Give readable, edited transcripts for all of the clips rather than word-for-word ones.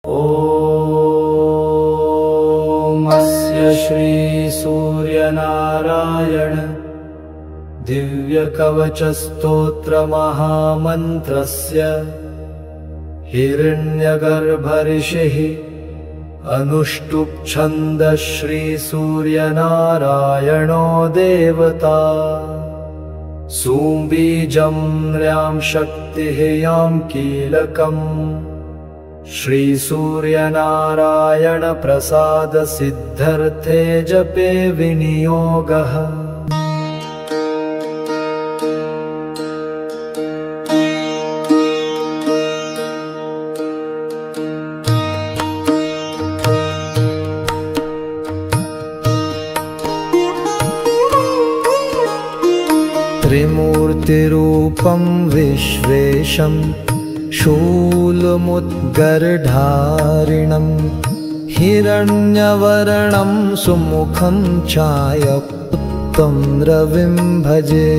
ॐ अस्य श्री सूर्यनारायण दिव्यकवचस्तोत्रमहामन्त्रस्य हिरण्यगर्भऋषिः अनुष्टुप् श्री सूर्यनारायणो देवता सुबीजं र्यां शक्तिः यां कीलकम् श्री सूर्यनारायण प्रसाद सिद्धर्थे जपे विनियोगः। त्रिमूर्तिरूपं विश्वेशं शूलमुद्गरधारिणं हिरण्यवर्णं सुमुखं छायापुत्रं रविं भजे।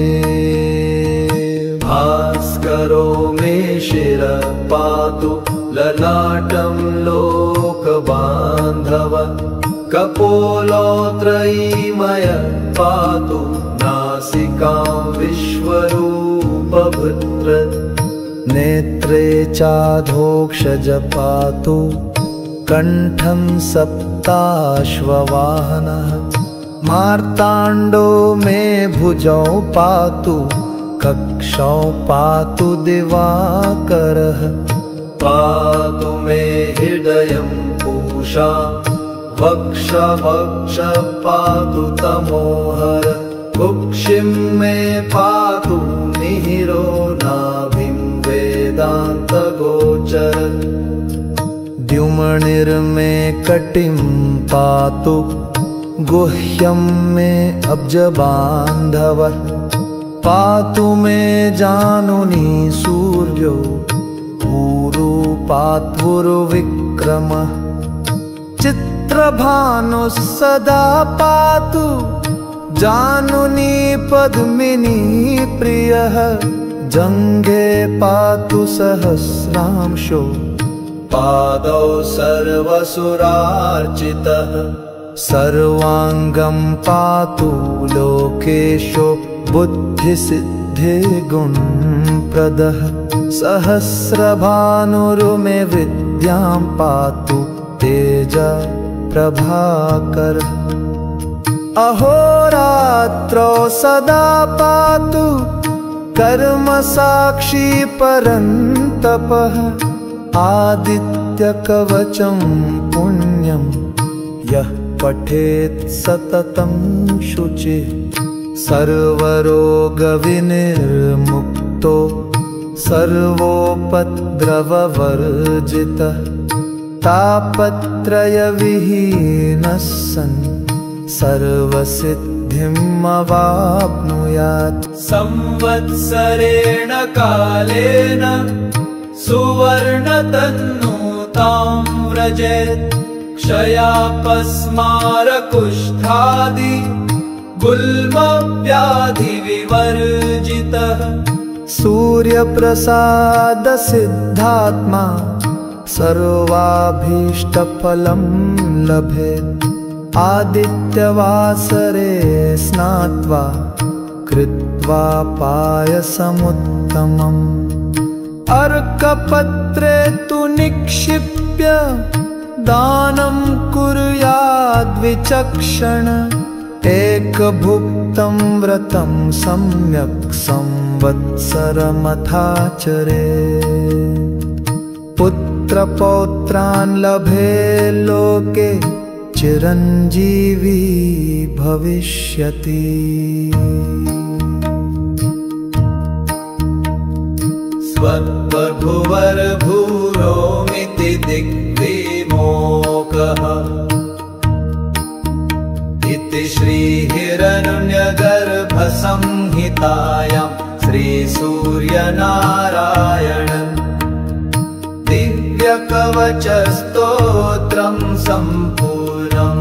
भास्करो मे शिरः पातु ललाटं लोकबान्धव कपोलोत्रयीमयः पातु नासिकां विश्वरूपभद्र नेत्रे चाधोक्षज पातु कण्ठं सप्ताश्ववाहनः मार्ताण्डो मे भुजौ पातु कक्षौ पातु दिवाकरः पातु मे हृदयं पूषा वक्ष पातु तमोहर कुक्षिं मे पातु मिहिरो नाभिं वेदान्तगोचर द्युमणिर्मे कटिं पातु गुह्यं मे अब्जबान्धव पातु मे जानुनी सूर्यो ऊरु पात्वुर्विक्रमः चित्रभानुः सदा पातु जानुनी पद्मिनी प्रियः जङ्घे पातु सहस्रांशो पादौ सर्वसुरार्चितः सर्वाङ्गं पातु लोकेशो बुद्धिसिद्धिगुणप्रदः सहस्रभानुर्मे विद्यां पातु तेज प्रभाकर अहोरात्रौ सदा पातु कर्म साक्षी परन्तपः आदित्यकवचं पुण्यं यः पठेत् सततं शुचिः सर्वरोगविनिर्मुक्तो सर्वोपद्रववर्जितः तापत्रयविहीनः सन् सर्वसिद्धिम् अवाप्नुयात् संवत्सरेण कालेन सुवर्णतन्नुतां व्रजेत् क्षयापस्मारकुष्ठादि गुल्मव्याधिविवर्जितः सूर्यप्रसाद सिद्धात्मा सर्वाभीष्टफलं लभेत् आदित्यवासरे स्नात्वा कृत्वा पायसमुत्तमम् अर्कपत्रे तु निक्षिप्य दानं कुर्याद्विचक्षण एकभुक्तं व्रतं सम्यक् संवत्सरमथाचरेत् पुत्रपौत्रान् लभे लोके चिरञ्जीवी भविष्यति। स्वद्भुवर्भूरोमिति दिग्विमोकः इति श्रीहिरण्यगर्भसंहितायां श्रीसूर्यनारायण दिव्यकवचस्तोत्रं सम्पूर्णम्